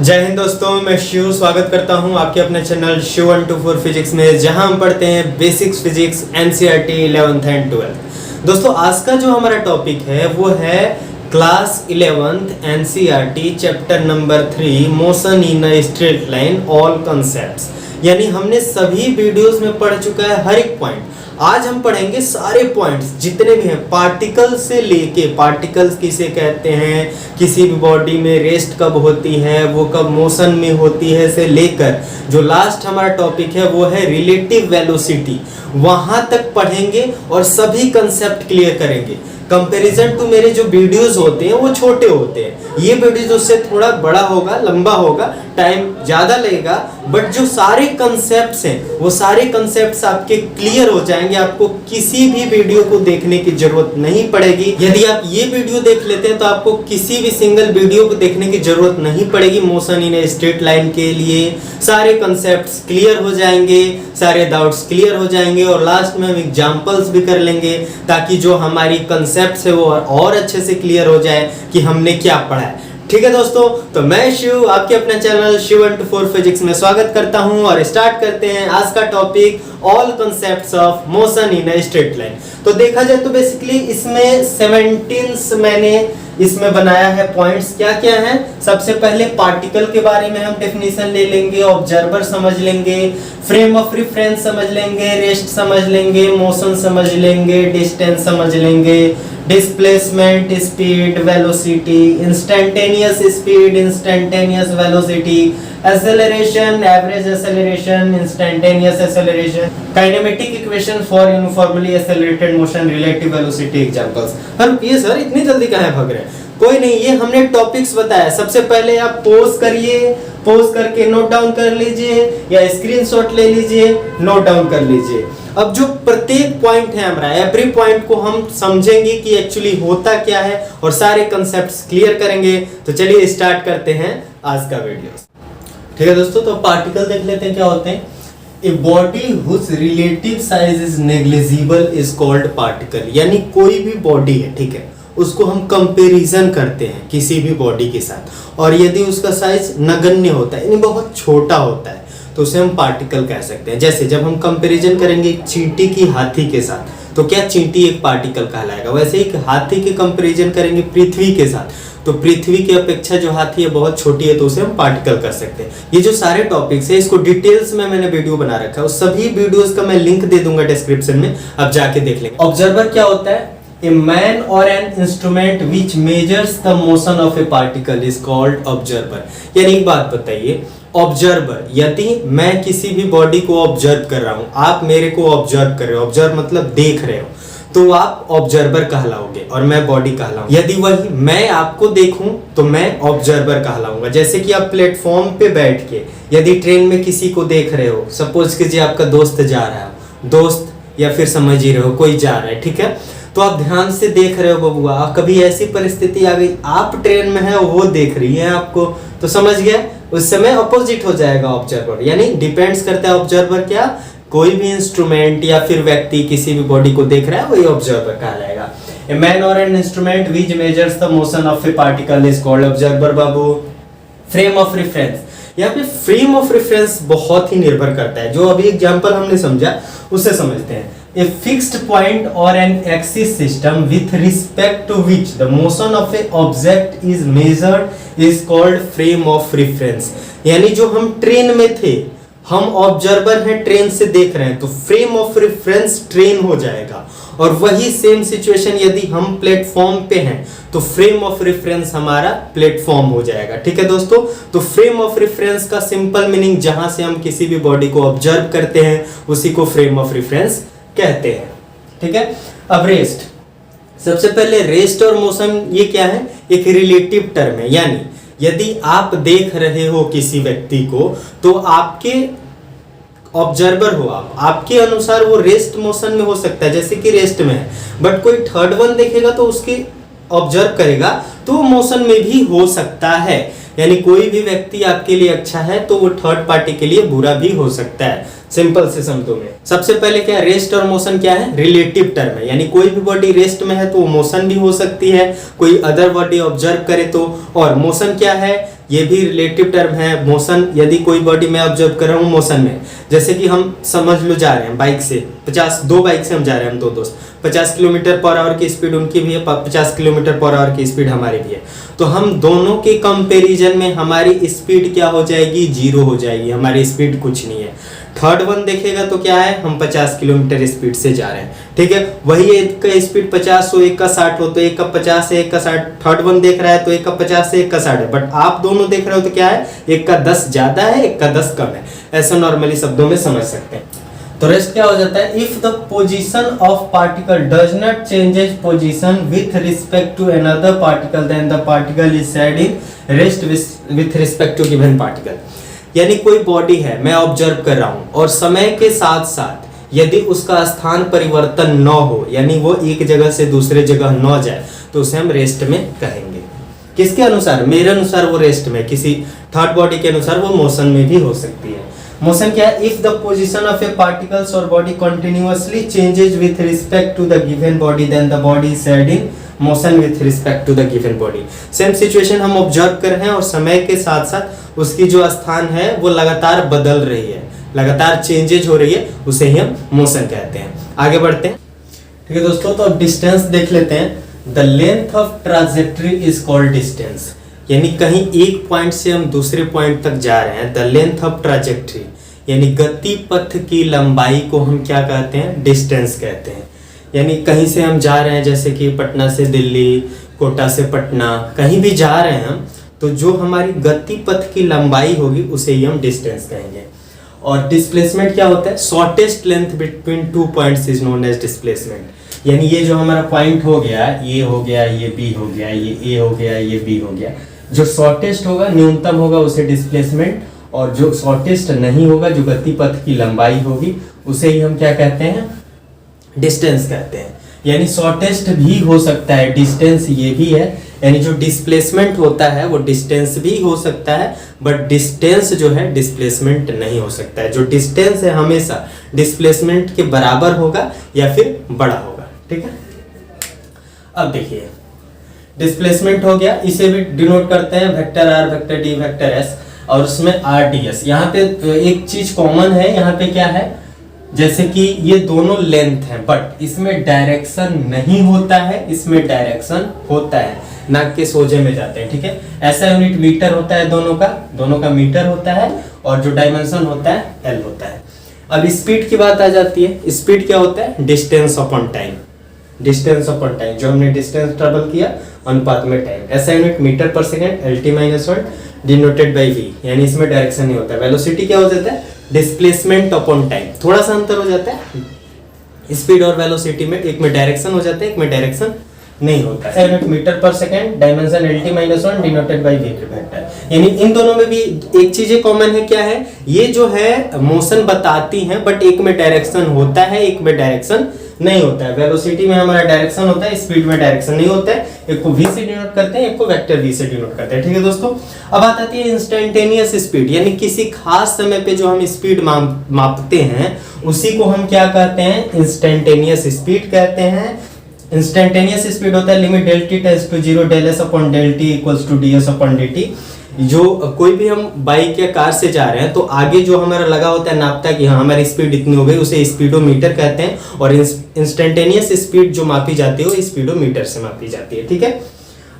जय हिंद दोस्तों, मैं शिव स्वागत करता हूं आपके अपने चैनल शिव 124 फिजिक्स में, जहां हम पढ़ते हैं basics physics NCERT 11th and 12th। दोस्तों आज का जो हमारा टॉपिक है वो है class 11th NCERT chapter number 3 motion in a straight line all concepts. यानी हमने सभी वीडियोस में पढ़ चुका है हर एक पॉइंट। आज हम पढ़ेंगे सारे पॉइंट्स जितने भी हैं, पार्टिकल से लेके, पार्टिकल्स किसे कहते हैं, किसी भी बॉडी में रेस्ट कब होती है, वो कब मोशन में होती है, से लेकर जो लास्ट हमारा टॉपिक है वो है रिलेटिव वेलोसिटी, वहां तक पढ़ेंगे और सभी कंसेप्ट क्लियर करेंगे। कंपैरिजन टू मेरे जो वीडियोस होते हैं वो छोटे होते हैं, ये वीडियोस उससे थोड़ा बड़ा होगा, लंबा होगा, टाइम ज्यादा लगेगा, बट जो सारे कंसेप्ट्स हैं वो सारे कंसेप्ट्स आपके क्लियर हो जाएंगे। आपको किसी भी वीडियो को देखने की जरूरत नहीं पड़ेगी। यदि आप ये वीडियो देख लेते हैं तो आपको किसी भी सिंगल वीडियो को देखने की जरूरत नहीं पड़ेगी। Motion in a straight line के लिए सारे कंसेप्ट्स क्लियर हो जाएंगे, सारे डाउट्स क्लियर हो जाएंगे और लास्ट में हम एग्जांपल्स भी कर लेंगे ताकि जो हमारी कंसेप्ट्स है वो और अच्छे से क्लियर हो जाए कि हमने क्या पढ़ा है। ठीक है दोस्तों, तो मैं शिव आपके अपने चैनल शिव 124 फिजिक्स में स्वागत करता हूं और स्टार्ट करते हैं आज का topic all concepts of motion in a straight line. तो देखा जाए तो बेसिकली इसमें 17 मैंने इसमें बनाया है पॉइंट्स। क्या क्या है? सबसे पहले पार्टिकल के बारे में हम डेफिनेशन ले लेंगे, ऑब्जर्वर समझ लेंगे, फ्रेम ऑफ रेफरेंस समझ लेंगे, रेस्ट समझ लेंगे, मोशन समझ लेंगे, डिस्टेंस समझ लेंगे, displacement, speed, velocity, instantaneous speed, instantaneous velocity, acceleration, average acceleration, instantaneous acceleration, kinematic equation for uniformly accelerated motion, relative velocity examples. हम ये सर इतनी जल्दी कहां भाग रहे हैं? कोई नहीं, ये हमने टॉपिक्स बताया। सबसे पहले आप पॉज करिए, पॉज करके नोट डाउन कर लीजिए या स्क्रीनशॉट ले लीजिए, नोट डाउन कर लीजिए। अब जो प्रत्येक पॉइंट है हमारा, एवरी पॉइंट को हम समझेंगे कि एक्चुअली होता क्या है और सारे कंसेप्ट्स क्लियर करेंगे। तो चलिए स्टार्ट करते हैं आज का वीडियो। ठीक है दोस्तों, तो पार्टिकल देख लेते हैं क्या होते हैं। A body whose relative size is negligible is called particle. यानी कोई भी बॉडी है, ठीक है, उसको हम कंपैरिजन करते हैं किसी भी बॉडी के साथ और यदि उसका साइज नगण्य होता है यानी बहुत छोटा होता है तो उसे हम पार्टिकल कह सकते हैं। जैसे जब हम कंपैरिजन करेंगे चींटी की हाथी के साथ तो क्या चींटी एक पार्टिकल कहलाएगा। वैसे ही हाथी के कंपैरिजन करेंगे पृथ्वी के साथ तो पृथ्वी की अपेक्षा जो हाथी है बहुत छोटी है तो उसे हम पार्टिकल कर सकते हैं। ये जो सारे टॉपिक्स है इसको डिटेल्स में मैंने वीडियो बना रखा है, उस सभी वीडियोस का मैं लिंक दे दूंगा डिस्क्रिप्शन में, आप जाके देख लेंगे। ऑब्जर्वर क्या होता है? A man or an instrument which measures the motion of a particle is called observer। यानी एक बात बताइए, ऑब्जर्वर, यदि मैं किसी भी बॉडी को ऑब्जर्व कर रहा हूं, आप मेरे को ऑब्जर्व कर रहे हो, ऑब्जर्व मतलब देख रहे हो, तो आप ऑब्जर्वर कहलाओगे और मैं बॉडी कहलाऊंगा। यदि वही मैं आपको देखूं तो मैं ऑब्जर्वर कहलाऊंगा। जैसे कि आप प्लेटफॉर्म पे बैठ के यदि ट्रेन में किसी को देख रहे हो, सपोज कीजिए आपका दोस्त जा रहा है, दोस्त या फिर समझ ही रहे हो कोई जा रहा है, ठीक है, तो आप ध्यान से देख रहे हो बबुआ। कभी ऐसी परिस्थिति आ गई आप ट्रेन में है, वो देख रही है आपको, तो समझ गया, उस समय अपोजिट हो जाएगा ऑब्जर्वर। यानी डिपेंड्स करता है ऑब्जर्वर क्या, कोई भी इंस्ट्रूमेंट या फिर व्यक्ति किसी भी बॉडी को देख रहा है वही ऑब्जर्वर कहलाएगा। ए मैन और an instrument which measures the motion of A particle is called observer. Babu, frame of reference, यहाँ पे फ्रेम ऑफ रेफरेंस बहुत ही निर्भर करता है। जो अभी एग्जांपल हमने समझा उसे समझते हैं। A fixed point or an axis system with respect to which the motion of a object is measured is called frame of reference। यानी जो हम ट्रेन में थे, हम ऑब्जर्वर हैं, ट्रेन से देख रहे हैं, तो फ्रेम ऑफ रेफरेंस ट्रेन हो जाएगा। और वही सेम सिचुएशन यदि हम प्लेटफॉर्म पे हैं तो फ्रेम ऑफ रेफरेंस हमारा प्लेटफॉर्म हो जाएगा। ठीक है दोस्तों, तो फ्रेम ऑफ रेफरेंस का सिंपल मीनिंग जहां से हम किसी भी बॉडी को ऑब्जर्व करते हैं उसी को फ्रेम ऑफ रेफरेंस कहते हैं। ठीक है, अब रेस्ट, सबसे पहले रेस्ट और मोशन ये क्या है? एक रिलेटिव टर्म है। यानी यदि आप देख रहे हो किसी व्यक्ति को तो आपके ऑब्जर्वर हो, आपके अनुसार वो रेस्ट मोशन में हो सकता है, जैसे कि रेस्ट में है, बट कोई थर्ड वन देखेगा तो उसके ऑब्जर्व करेगा तो वो मोशन में भी हो सकता है। यानी कोई भी व्यक्ति आपके लिए अच्छा है तो वो थर्ड पार्टी के लिए बुरा भी हो सकता है। सिंपल से शब्दों में सबसे पहले क्या, रेस्ट और मोशन क्या है? रिलेटिव टर्म है। यानी कोई भी बॉडी रेस्ट में है तो मोशन भी हो सकती है, कोई अदर बॉडी ऑब्जर्व करे तो। और मोशन क्या है? ये भी रिलेटिव टर्म है। मोशन, यदि कोई बॉडी मैं ऑब्जर्व कर रहा हूँ मोशन में, जैसे कि हम समझ लो जा रहे हैं बाइक से 50, दो बाइक से हम जा रहे हैं, हम दो दोस्त, 50 किलोमीटर पर आवर की स्पीड उनकी भी है, 50 किलोमीटर पर आवर की स्पीड हमारी भी है। तो हम दोनों के कंपैरिजन में हमारी स्पीड क्या हो जाएगी, 0 हो जाएगी, हमारी स्पीड कुछ नहीं है। थर्ड वन देखेगा तो क्या है, हम 50 किलोमीटर स्पीड से जा रहे हैं, ठीक है। वही एक का स्पीड 50 हो, एक का 60 हो, तो एक का 50 है, एक का 60। थर्ड वन देख रहा है तो एक का 50 है, एक का 60 है, बट आप दोनों देख रहे हो तो क्या है, एक का 10 ज्यादा है, एक का 10 कम है। ऐसा नॉर्मली शब्दों में समझ सकते हैं। तो रेस्ट क्या हो जाता है, if the position of particle does not changes position with respect to another particle then the particle is said in rest with respect to given particle. यानी कोई बॉडी है, मैं ऑब्जर्व कर रहा हूं, और समय के साथ साथ यदि उसका स्थान परिवर्तन न हो, यानी वो एक जगह से दूसरे जगह न जाए, तो उसे हम रेस्ट में कहेंगे। किसके अनुसार, मेरे अनुसार वो रेस्ट में, किसी थर्ड बॉडी के अनुसार वो मोशन में भी हो सकती है। मोशन क्या है, if the position of a particles और body continuously changes with respect to the given body then the body is said in motion with respect to the given body. Same situation हम observe कर रहे हैं और समय के साथ साथ उसकी जो स्थान है वो लगातार बदल रही है, लगातार चेंजेज हो रही है, उसे ही हम मोशन कहते हैं। आगे बढ़ते हैं, ठीक है दोस्तों। तो अब डिस्टेंस देख लेते हैं। The length of trajectory is called distance, यानी कहीं एक पॉइंट से हम दूसरे पॉइंट तक जा रहे हैं। द लेंथ ऑफ ट्रांजेक्टरी यानी गति पथ की लंबाई को हम क्या कहते हैं, डिस्टेंस कहते हैं। यानी कहीं से हम जा रहे हैं, जैसे कि पटना से दिल्ली, कोटा से पटना, कहीं भी जा रहे हैं हम, तो जो हमारी गति पथ की लंबाई होगी उसे ही हम डिस्टेंस कहेंगे। और डिस्प्लेसमेंट क्या होता है, shortest length between two points is known as displacement. यानी ये जो हमारा पॉइंट हो गया, ये हो गया, ये बी हो गया, ये ए हो गया, ये बी हो गया, जो शॉर्टेस्ट होगा, न्यूनतम होगा, उसे डिस्प्लेसमेंट, और जो शॉर्टेस्ट नहीं होगा, जो गति पथ की लंबाई होगी, उसे ही हम क्या कहते हैं, डिस्टेंस कहते हैं। यानी शॉर्टेस्ट भी हो सकता है, डिस्टेंस ये भी है। यानी जो डिस्प्लेसमेंट होता है वो डिस्टेंस भी हो सकता है, बट डिस्टेंस जो है डिस्प्लेसमेंट नहीं हो सकता है। जो डिस्टेंस है हमेशा डिस्प्लेसमेंट के बराबर होगा या फिर बड़ा होगा, ठीक है। अब देखिए, डिस्प्लेसमेंट हो गया, इसे भी डिनोट करते हैं vector R, vector D, vector S, और उसमें आर डी एस। यहाँ पे एक चीज कॉमन है, यहाँ पे क्या है, जैसे कि ये दोनों लेंथ है, बट इसमें डायरेक्शन नहीं होता है, इसमें डायरेक्शन होता है, नाक के सोजे में जाते हैं, ठीक है। ऐसा यूनिट मीटर होता है, दोनों का मीटर होता है, और जो डायमेंशन होता है एल होता है। अब स्पीड की बात आ जाती है। स्पीड क्या होता है, distance upon time, distance upon time, जो हमने डिस्टेंस ट्रेवल किया अनुपात में टाइम। ऐसा यूनिट मीटर पर second, LT-1 denoted by v, यानी इसमें डायरेक्शन नहीं होता है। वेलोसिटी क्या हो जाता है, डिस्प्लेसमेंट अपॉन टाइम। थोड़ा सा अंतर हो जाता है स्पीड और वेलोसिटी में, एक में डायरेक्शन हो जाता है, एक में डायरेक्शन नहीं होता है। यूनिट मीटर पर second, dimension LT-1 denoted by v vector. यानी इन दोनों में भी एक चीजें कॉमन है, क्या है, ये जो है मोशन बताती हैं, बट एक में डायरेक्शन होता है, एक में डायरेक्शन नहीं होता है। वेलोसिटी में हमारा डायरेक्शन होता है, स्पीड में डायरेक्शन नहीं होता है। एक को v से डिनोट करते हैं, एक को वेक्टर v से डिनोट करते हैं, ठीक है दोस्तों। अब बात आती है इंस्टेंटेनियस स्पीड, यानी किसी खास समय पे जो हम स्पीड मापते हैं उसी को हम क्या कहते हैं, इंस्टेंटेनियस स्पीड कहते हैं। इंस्टेंटेनियस स्पीड होता है limit del T tends to 0 del S upon del T equals to ds upon dt। जो कोई भी हम बाइक या कार से जा रहे हैं तो आगे जो हमारा लगा होता है नापता है कि हाँ हमारी स्पीड इतनी हो गई, उसे स्पीडोमीटर कहते हैं। और इंस्टेंटेनियस स्पीड जो मापी जाती है वो स्पीडोमीटर से मापी जाती है, ठीक है।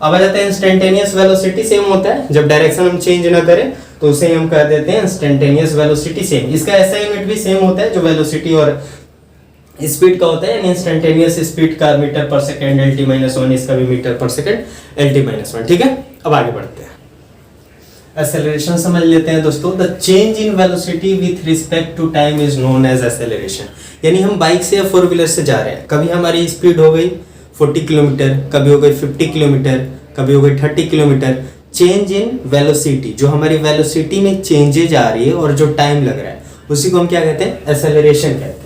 अब आ जाता है इंस्टेंटेनियस वेलोसिटी, सेम होता है, जब डायरेक्शन हम चेंज ना करें तो उसे हम कह देते हैं इंस्टेंटेनियस वेलोसिटी, सेम। इसका ऐसा यूनिट भी सेम होता है जो वेलोसिटी और स्पीड का होता है। यानी इंस्टेंटेनियस स्पीड का मीटर पर सेकंड LT-1, इसका भी मीटर पर सेकंड LT-1, ठीक है। अब आगे बढ़ते हैं, एक्सेलरेशन समझ लेते हैं दोस्तों। The change in velocity with respect to time is known as acceleration. यानी हम बाइक से या फोर व्हीलर से जा रहे हैं, कभी हमारी स्पीड हो गई 40 किलोमीटर, कभी हो गई 50 किलोमीटर, कभी हो गई 30 किलोमीटर। चेंज इन वेलोसिटी, जो हमारी वेलोसिटी में चेंजेज आ रही है और जो टाइम लग रहा है उसी को हम क्या कहते हैं, एक्सेलरेशन कहते हैं।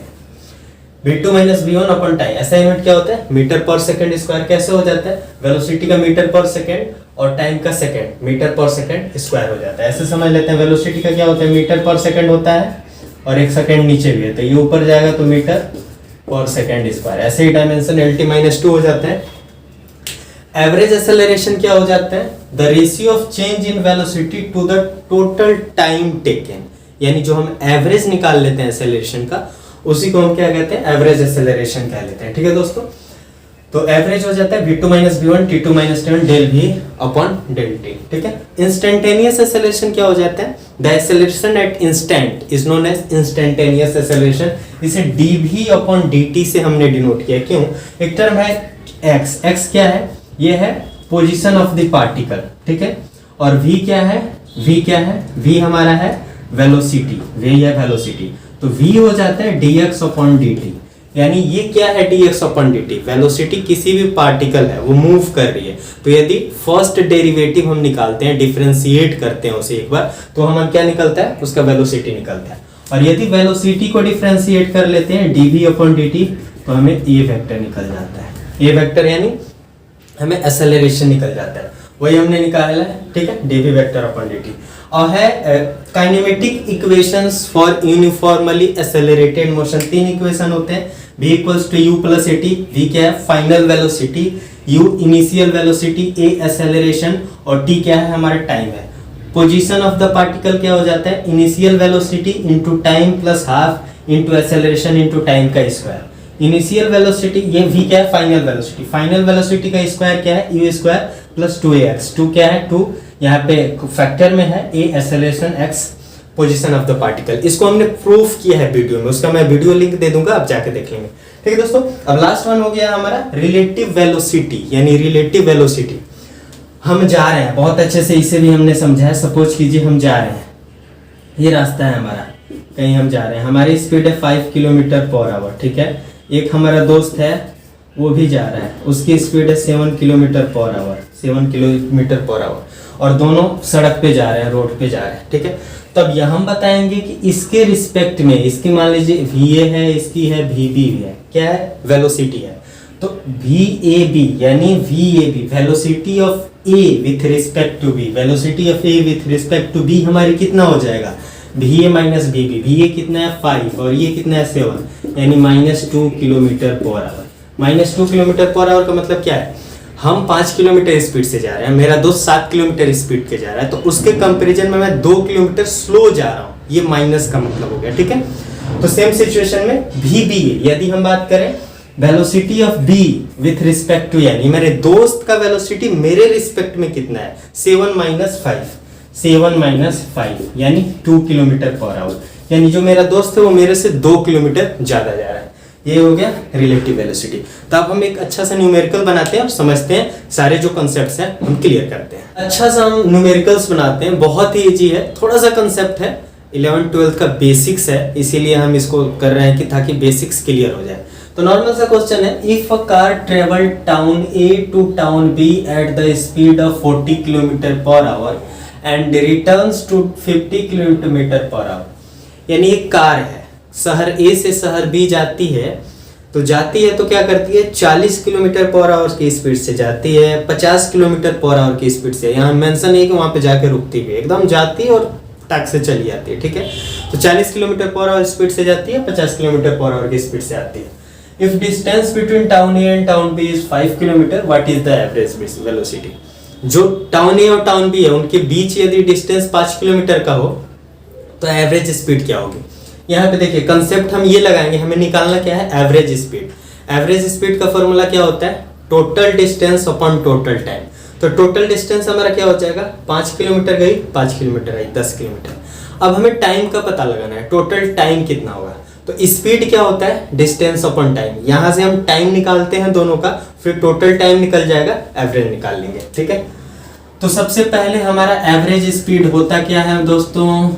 v2 - v1 अपॉन टाइम, ऐसा यूनिट क्या होता है, मीटर पर सेकंड स्क्वायर। कैसे हो जाता है, वेलोसिटी का मीटर पर सेकंड और टाइम का सेकंड, मीटर पर सेकंड स्क्वायर हो जाता है। ऐसे समझ लेते हैं, वेलोसिटी का क्या होता है, मीटर पर सेकंड होता है और एक सेकंड नीचे भी है, तो ये ऊपर जाएगा तो मीटर पर सेकंड स्क्वायर। ऐसे ही डायमेंशन LT-2 हो जाता है। एवरेज एक्सेलरेशन क्या हो जाता है? The ratio of change in velocity to the total time taken, यानी जो हम एवरेज निकाल लेते हैं एक्सेलरेशन का, उसी को हम क्या कहते हैं? एवरेज एक्सेलरेशन कह लेते हैं। ठीक है दोस्तों, तो एवरेज हो जाता है v2 minus v1 t2 minus t1 del v upon del t। ठीक है। इंस्टेंटेनियस एक्सेलरेशन क्या हो जाता है? The acceleration at instant is known as instantaneous acceleration. इसे dv अपॉन dt से हमने डिनोट किया। क्यों? एक टर्म है x क्या है? ये है पोजीशन ऑफ द पार्टिकल। ठीक है। और v क्या है? v हमारा है वेलोसिटी, v है वेलोसिटी, तो v हो जाता है dx अपॉन dt। यानी ये क्या है? dx अपॉन dt, वेलोसिटी किसी भी पार्टिकल है वो मूव कर रही है, तो यदि फर्स्ट डेरिवेटिव हम निकालते हैं, डिफरेंशिएट करते हैं उसे एक बार, तो हमें क्या निकलता है? उसका वेलोसिटी निकलता है। और यदि वेलोसिटी को डिफरेंशिएट कर लेते हैं dv अपॉन dt, तो हमें a वेक्टर निकल जाता है। a वेक्टर यानी हमें एक्सेलरेशन निकल जाता है, वही हमने निकाला है। ठीक है, dv वेक्टर अपॉन dt। और है kinematic equations for uniformly accelerated motion. 3 equation होते हैं, v equals to u plus at। v क्या है? Final velocity, u initial velocity, a acceleration, और t क्या है? हमारा टाइम है। पोजीशन ऑफ द पार्टिकल क्या हो जाता है? Initial velocity into time plus half into acceleration into time का स्क्वायर। इनिशियल वेलोसिटी, ये v क्या है? फाइनल वेलोसिटी, फाइनल वेलोसिटी का स्क्वायर क्या है? u square plus 2ax। 2 क्या है? 2 यहाँ पे फैक्टर में है, a acceleration, x position of the particle. इसको हमने प्रूफ किया है वीडियो में, उसका मैं वीडियो लिंक दे दूंगा, आप जाके देख लेंगे। ठीक है दोस्तों, अब लास्ट वन हो गया हमारा रिलेटिव वेलोसिटी, यानी रिलेटिव वेलोसिटी। हम जा रहे हैं बहुत अच्छे से, इसे भी हमने समझा है। सपोज कीजिए हम जा रहे हैं, ये रास्ता है हमारा, कहीं हम जा रहे हैं, हमारी स्पीड है 5 किलोमीटर पर आवर। ठीक है। एक हमारा दोस्त है, वो भी जा रहा है, उसकी स्पीड है 7 kilometre per our, 7 kilometre per our, और दोनों सड़क पे जा रहे हैं, रोड पे जा रहे हैं। ठीक है। तब यह हम बताएंगे कि इसके रिस्पेक्ट में, इसकी मान लीजिए va है, इसकी है vb भी है, क्या है? वेलोसिटी है। तो vab यानी vab velocity of a with respect to b, velocity of a with respect to b हमारी कितना हो जाएगा? va minus vb। va कितना है? 5, और ये कितना है? 7, यानी -2 kilometre per our. -2 kilometre per our का मतलब क्या है? हम 5 किलोमीटर स्पीड से जा रहे हैं, मेरा दोस्त 7 किलोमीटर स्पीड के जा रहा है, तो उसके कंपैरिजन में मैं 2 किलोमीटर स्लो जा रहा हूँ, ये माइनस का मतलब हो गया। ठीक है। तो सेम सिचुएशन में vba, यदि हम बात करें velocity of b with respect to, यानी मेरे दोस्त का वेलोसिटी मेरे रिस्पेक्ट में कितना है? 7 माइनस 5 यानी 2 किलोमीटर पर आवर, यानी जो मेरा दोस्त है वो मेरे से 2 किलोमीटर ज्यादा जा रहा है। ये हो गया रिलेटिव वेलोसिटी। तो अब हम एक अच्छा सा न्यूमेरिकल बनाते हैं और समझते हैं, सारे जो कॉन्सेप्ट्स हैं हम क्लियर करते हैं। अच्छा सा हम न्यूमेरिकल्स बनाते हैं, बहुत ही इजी है, थोड़ा सा कॉन्सेप्ट है, 11th-12th का बेसिक्स है, इसीलिए हम इसको कर रहे हैं कि ताकि बेसिक्स क्लियर हो जाए। तो नॉर्मल सा क्वेश्चन है, if a car travel town A to town B at the speed of 40 kilometre per hour and returns to 50 kilometre per hour. यानी एक कार है, शहर A से शहर B जाती है, तो क्या करती है? 40 किलोमीटर पर आवर की स्पीड से जाती है, 50 किलोमीटर पर आवर की स्पीड से। यहाँ मेंशन है कि वहाँ पे जाके रुकती भी, एकदम जाती है और टैक से चली जाती है। ठीक है। तो 40 किलोमीटर पर आवर स्पीड से जाती है, 50 किलोमीटर पर आवर की स्पीड से आती है। If distance between town A and town B is 5 kilometre, what is the average velocity? जो टाउन A और टाउन B है उनके बीच यदि डिस्टेंस 5 किलोमीटर का हो तो एवरेज स्पीड क्या होगी? यहाँ पे देखिए कंसेप्ट हम ये लगाएंगे, हमें निकालना क्या है? Average speed. एवरेज स्पीड का फॉर्मूला क्या होता है? Total distance upon total time. तो टोटल डिस्टेंस हमारा क्या हो जाएगा? 5 किलोमीटर गई, 5 किलोमीटर आई, 10 किलोमीटर। अब हमें टाइम का पता लगाना है, टोटल टाइम कितना होगा? तो स्पीड क्या होता है? Distance upon time. यहाँ से हम टाइम निकालते हैं दोनों का, फिर टोटल टाइम निकल जाएगा, एवरेज निकाल लेंगे। ठीक है। तो सबसे पहले हमारा एवरेज स्पीड होता क्या है दोस्तों?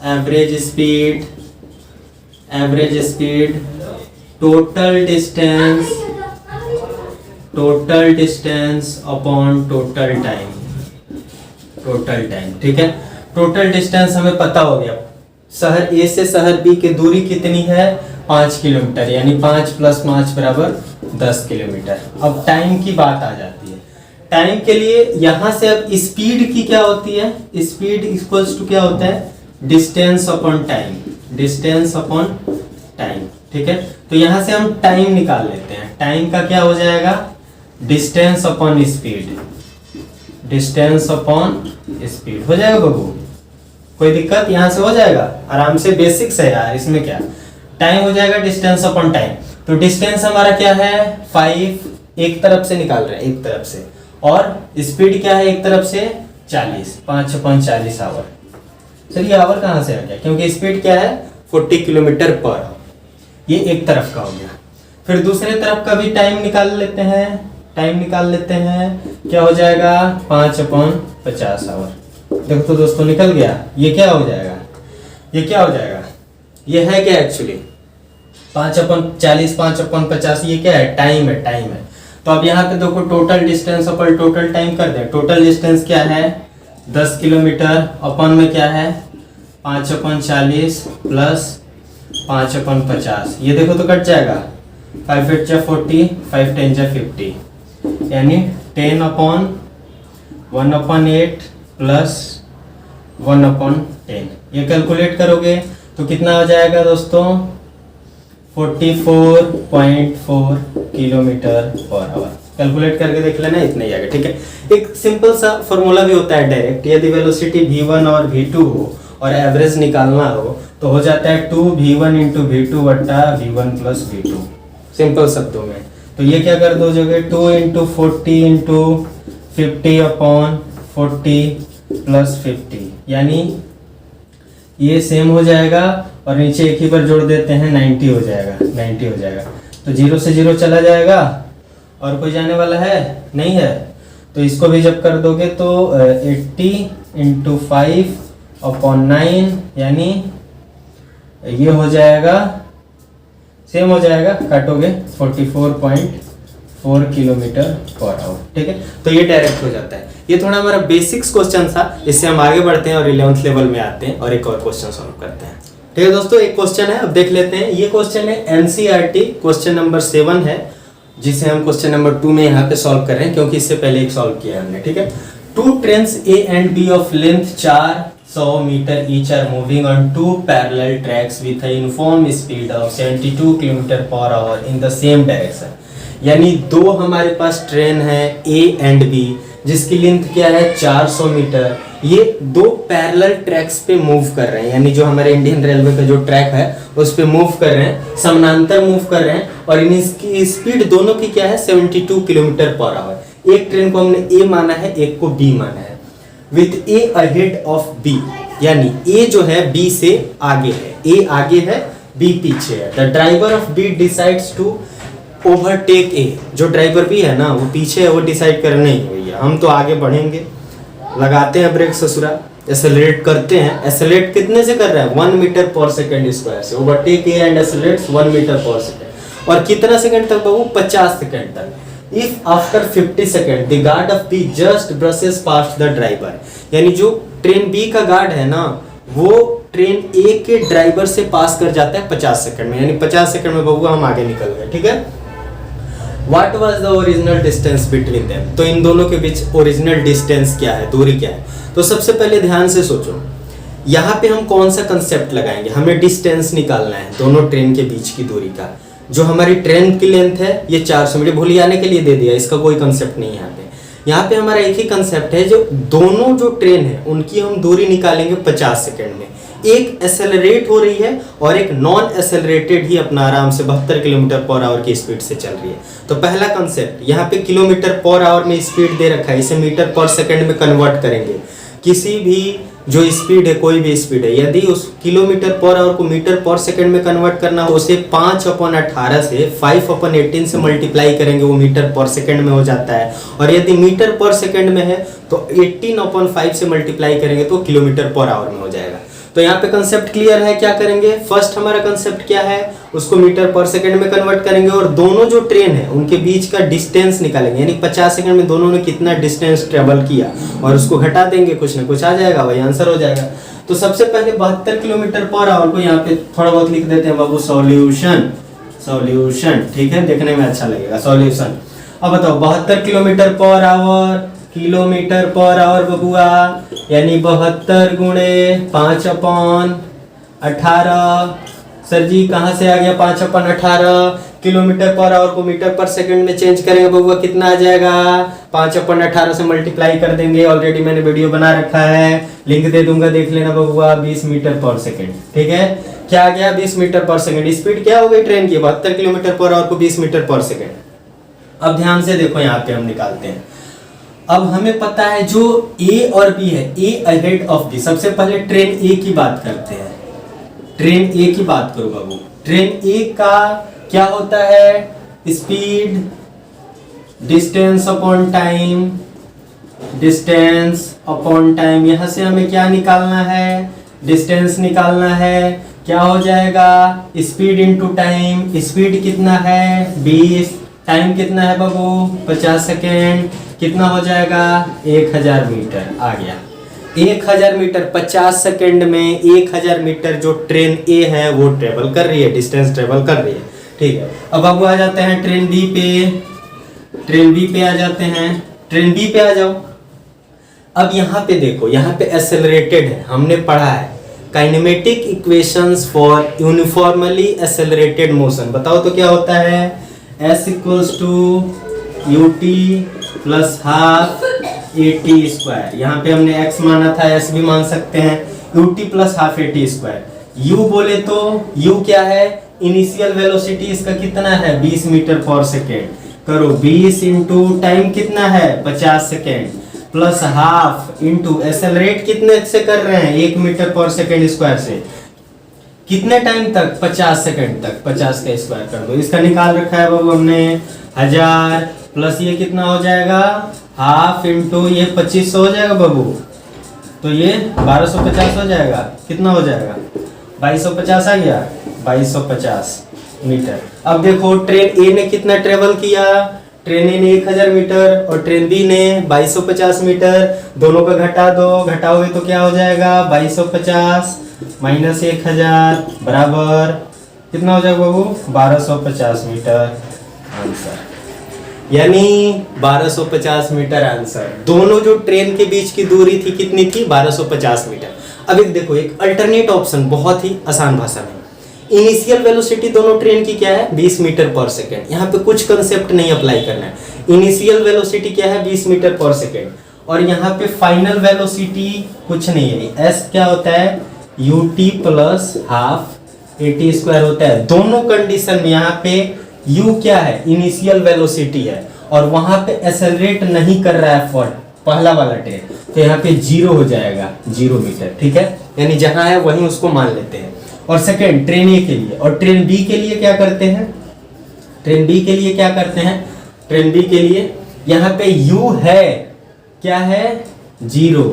Average speed total distance upon total time. ठीक है। टोटल डिस्टेंस हमें पता हो गया, शहर A से शहर B की दूरी कितनी है? 5 किलोमीटर, यानी 5 + 5 = 10 किलोमीटर। अब टाइम की बात आ जाती है। टाइम के लिए यहाँ से अब स्पीड की क्या होती है? स्पीड इक्वल्स टू क्या होता है? Distance upon time. ठीक है। तो यहाँ से हम टाइम निकाल लेते हैं। टाइम का क्या हो जाएगा? Distance upon speed, distance upon speed हो जाएगा बबू, कोई दिक्कत यहां से हो जाएगा आराम से, बेसिक्स है यार, इसमें क्या टाइम हो जाएगा डिस्टेंस अपॉन टाइम। तो डिस्टेंस हमारा क्या है 5, एक तरफ से निकाल रहे हैं एक तरफ से, और स्पीड क्या है एक तरफ से 40, 5/40 आवर। सर ये आवर कहाँ से आ गया, क्योंकि स्पीड क्या है 40 किलोमीटर पर आवर, ये एक तरफ का हो गया। फिर दूसरे तरफ का भी टाइम निकाल लेते हैं, टाइम निकाल लेते हैं, क्या हो जाएगा 5/50 आवर। देखो तो दोस्तों निकल गया, ये क्या हो जाएगा, ये क्या हो जाएगा, ये है क्या एक्चुअली 5/40, 5/50, ये क्या है टाइम है, टाइम है। तो अब यहाँ पे देखो टोटल डिस्टेंस अपन टोटल टाइम कर दें, टोटल डिस्टेंस क्या है 10 किलोमीटर, अपन में क्या है 5/40 प्लस 5/50, ये देखो तो कट जाएगा 5 8 जा 40, 5 10 जा 50, यानी 10/1/8 प्लस 1/10। ये कैलकुलेट करोगे तो कितना हो जाएगा दोस्तों 44.4 किलोमीटर पर आवर। कैलकुलेट करके देख लेना, इतना ही आएगा, ठीक है। एक सिंपल सा फॉर्मूला भी होता है डायरेक्ट, यदि वेलोसिटी v1 और v2 हो और एवरेज निकालना हो तो हो जाता है 2v1 × v2 बट्टा v1 प्लस v2, सिंपल शब्दों में। तो ये क्या कर दोगे 2 × 40 × 50/40 प्लस 50, यानी ये सेम हो जाएगा और नीचे एक ही बार जोड़ देते हैं 90 हो जाएगा, 90 हो जाएगा। तो 0 से 0 चला जाएगा और कोई जाने वाला है नहीं है, तो इसको भी जब कर दोगे तो 80 × 5/9, यानी ये हो जाएगा सेम हो जाएगा, काटोगे 44.4 किलोमीटर पर आवर, ठीक है। तो ये डायरेक्ट हो जाता है। ये थोड़ा हमारा बेसिक्स क्वेश्चन था, इससे हम आगे बढ़ते हैं और 11th लेवल में आते हैं और एक और क्वेश्चन सॉल्व करते हैं, ठीक है दोस्तों। एक क्वेश्चन है, अब देख लेते हैं। ये क्वेश्चन है एनसीईआरटी क्वेश्चन नंबर 7 है, जिसे हम क्वेश्चन नंबर 2 में यहाँ पे सॉल्व कर रहे हैं, क्योंकि इससे पहले एक सॉल्व किया है हमने, ठीक है। 2 trains A and B of length 400 meter each are moving on 2 parallel tracks with a uniform speed of 72 km/h in the same direction। यानी दो हमारे पास ट्रेन है A and B, जिसकी लेंथ क्या है 400 मीटर, ये दो पैरेलल ट्रैक्स पे मूव कर रहे हैं, यानी जो हमारे इंडियन रेलवे का जो ट्रैक है उस पे मूव कर रहे हैं, समानांतर मूव कर रहे हैं, और इनकी स्पीड दोनों की क्या है 72 किलोमीटर/h। एक ट्रेन को हमने A माना है, एक को B माना है, with A ahead of B, यानी A जो है B से आगे है, A आगे है B पीछे है। The driver of B decides to overtake A, जो ड्राइवर भी है ना वो पीछे है, वो डिसाइड कर नहीं भैया हम तो आगे बढ़ेंगे, लगाते हैं ब्रेक ससुरा, एक्सेलरेट करते हैं। एक्सेलरेट कितने से कर रहा है 1 मीटर/सेकंड स्क्वायर से, overtake A and accelerates 1 metre per second, और कितना सेकंड तक बाबू 50 सेकंड तक। If after 50 second the guard of B just brushes past the driver, यानी जो ट्रेन B का गार्ड है ना वो ट्रेन A के ड्राइवर से पास कर जाता है 50 सेकंड में, यानी 50 सेकंड में बबुआ हम आगे निकल गए, ठीक है। What was the original distance between them? तो इन दोनों के बीच ओरिजिनल डिस्टेंस क्या है, दूरी क्या है। तो सबसे पहले ध्यान से सोचो, यहाँ पे हम कौन सा कंसेप्ट लगाएंगे, हमें डिस्टेंस निकालना है दोनों ट्रेन के बीच की दूरी का। जो हमारी ट्रेन की लेंथ है ये 400 मीटर, भूल जाने के लिए दे दिया, इसका कोई कंसेप्ट नहीं है यहाँ पे। यहाँ पे हमारा एक ही कंसेप्ट है, जो दोनों जो ट्रेन है उनकी हम दूरी निकालेंगे 50 सेकंड में। एक एक्सेलरेट हो रही है और एक नॉन एक्सेलरेटेड ही अपना आराम से 72 किलोमीटर/h की स्पीड से चल रही है। तो पहला कंसेप्ट यहाँ पे किलोमीटर/h में स्पीड दे रखा है, इसे मीटर/सेकंड में कन्वर्ट करेंगे। किसी भी जो स्पीड है, कोई भी स्पीड है, यदि उस किलोमीटर/h को मीटर/सेकंड में कन्वर्ट करना हो, उसे 5/18 से 5/18 से मल्टीप्लाई करेंगे, वो मीटर/सेकंड में हो जाता है। और यदि मीटर/सेकंड में है तो 18/5 से मल्टीप्लाई करेंगे तो किलोमीटर/h में हो जाएगा। तो यहाँ पे कंसेप्ट क्लियर है, क्या करेंगे, फर्स्ट हमारा कंसेप्ट क्या है, उसको मीटर/सेकंड में कन्वर्ट करेंगे और दोनों जो ट्रेन है उनके बीच का डिस्टेंस निकालेंगे, यानी 50 सेकंड में दोनों ने कितना डिस्टेंस ट्रेवल किया और उसको घटा देंगे, कुछ ना कुछ आ जाएगा, वही आंसर हो जाएगा। तो सबसे पहले 72 किलोमीटर/h को यहाँ पे थोड़ा बहुत लिख देते हैं बाबू, सॉल्यूशन, सॉल्यूशन, ठीक है, देखने में अच्छा लगेगा, सॉल्यूशन। अब बताओ 72 किलोमीटर/h, किलोमीटर/h बबुआ, यानी 72 × 5/18। सर जी कहाँ से आ गया 5/18, किलोमीटर पर आवर को मीटर पर सेकंड में चेंज करेंगे बबुआ कितना आ जाएगा, 5/18 से मल्टीप्लाई कर देंगे। ऑलरेडी मैंने वीडियो बना रखा है, लिंक दे दूंगा, देख लेना बबुआ। 20 मीटर पर सेकंड, ठीक है। क्या आ गया, 20 मीटर पर सेकंड। स्पीड क्या हो गई ट्रेन की, 72 किलोमीटर पर आवर को 20 मीटर पर सेकंड। अब ध्यान से देखो, यहाँ पे हम निकालते हैं। अब हमें पता है जो A और B है, A अहेड ऑफ B। सबसे पहले ट्रेन A की बात करते हैं। ट्रेन A की बात करो बाबू। ट्रेन A का क्या होता है, speed distance upon time, distance upon time. यहां से हमें क्या निकालना है, डिस्टेंस निकालना है। क्या हो जाएगा, स्पीड इंटू टाइम। स्पीड कितना है 20, टाइम कितना है बाबू 50 सेकेंड, कितना हो जाएगा 1000 मीटर आ गया। 1000 मीटर 50 सेकेंड में 1000 मीटर जो ट्रेन ए है वो ट्रेवल कर रही है, डिस्टेंस ट्रेवल कर रही है, ठीक है। अब बाबू आ जाते हैं ट्रेन बी पे। ट्रेन बी पे आ जाते हैं, ट्रेन बी पे आ जाओ। अब यहाँ पे देखो, यहाँ पे एक्सेलरेटेड है, हमने पढ़ा है kinematic equations for uniformly accelerated motion. बताओ तो क्या होता है, S equals to ut plus half at square. यहाँ पे हमने x माना था, s भी मान सकते हैं। ut plus half at square. u बोले तो u क्या है, इनिशियल वेलोसिटी इसका कितना है 20 मीटर पर सेकेंड। करो 20 इंटू टाइम कितना है 50 second, plus half into accelerate कितने से कर रहे हैं 1 मीटर पर सेकेंड स्क्वायर से, कितने टाइम तक 50 सेकेंड तक। 50 का स्क्वायर कर दो, इसका निकाल रखा है बाबू हमने 1000 प्लस ये कितना हो जाएगा हाफ इंटू ये 2500 हो जाएगा बाबू, तो ये 1250 हो जाएगा। कितना हो जाएगा 2250 आ गया, 2250 मीटर। अब देखो ट्रेन ए ने कितना ट्रेवल किया, ट्रेन ए ने 1000 मीटर और ट्रेन बी ने 2250 मीटर। दोनों का घटा दो, घटाओगे तो क्या हो जाएगा 2250 माइनस 1000 बराबर कितना हो जाएगा बाबू 1250 मीटर आंसर, यानी 1250 मीटर आंसर। दोनों जो ट्रेन के बीच की दूरी थी कितनी थी 1250 मीटर। अब एक देखो, एक अल्टरनेट ऑप्शन बहुत ही आसान भाषा में, इनिशियल वेलोसिटी दोनों ट्रेन की क्या है 20 मीटर पर सेकेंड। यहाँ पे कुछ कंसेप्ट नहीं अप्लाई करना है। इनिशियल वेलोसिटी क्या है 20 मीटर पर सेकेंड और यहाँ पे फाइनल वेलोसिटी कुछ नहीं है, एस क्या होता है ut plus half at square होता है। दोनों कंडीशन में यहाँ पे u क्या है इनिशियल वेलोसिटी है और वहां पे एक्सेलरेट नहीं कर रहा है फॉर पहला वाला ट्रेन, तो यहाँ पे 0 हो जाएगा 0 मीटर, ठीक है। यानी जहां है वहीं उसको मान लेते हैं। और सेकेंड ट्रेन ए के लिए, और ट्रेन बी के लिए क्या करते हैं, ट्रेन बी के लिए क्या करते हैं, ट्रेन बी के लिए यहाँ पे u है क्या है 0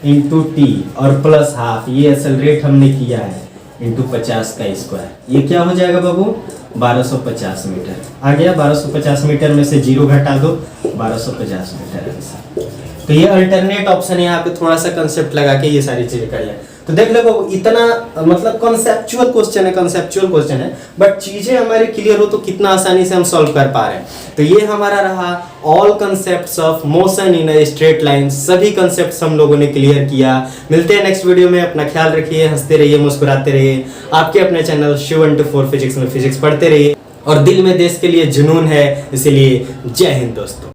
इंटू टी और प्लस हाफ, ये एक्सेलरेट हमने किया है इंटू 50 का स्क्वायर, ये क्या हो जाएगा बाबू 1250 मीटर आ गया। 1250 मीटर में से 0 घटा दो 1250 मीटर आंसर। तो ये अल्टरनेट ऑप्शन है, यहाँ पे थोड़ा सा कंसेप्ट लगा के ये सारी चीजें करिए। तो देख लो बाबू, इतना मतलब कॉन्सेप्चुअल क्वेश्चन है, कॉन्सेप्चुअल क्वेश्चन है, बट चीजें हमारी क्लियर हो तो कितना आसानी से हम सॉल्व कर पा रहे हैं। तो ये हमारा रहा all concepts of motion in a straight line. सभी कंसेप्ट्स हम लोगों ने क्लियर किया। मिलते हैं नेक्स्ट वीडियो में, अपना ख्याल रखिए, हंसते रहिए, मुस्कुराते रहिए। आपके अपने चैनल शिव 124 फिजिक्स में फिजिक्स पढ़ते रहिए और दिल में देश के लिए जुनून है, इसीलिए जय हिंद दोस्तों।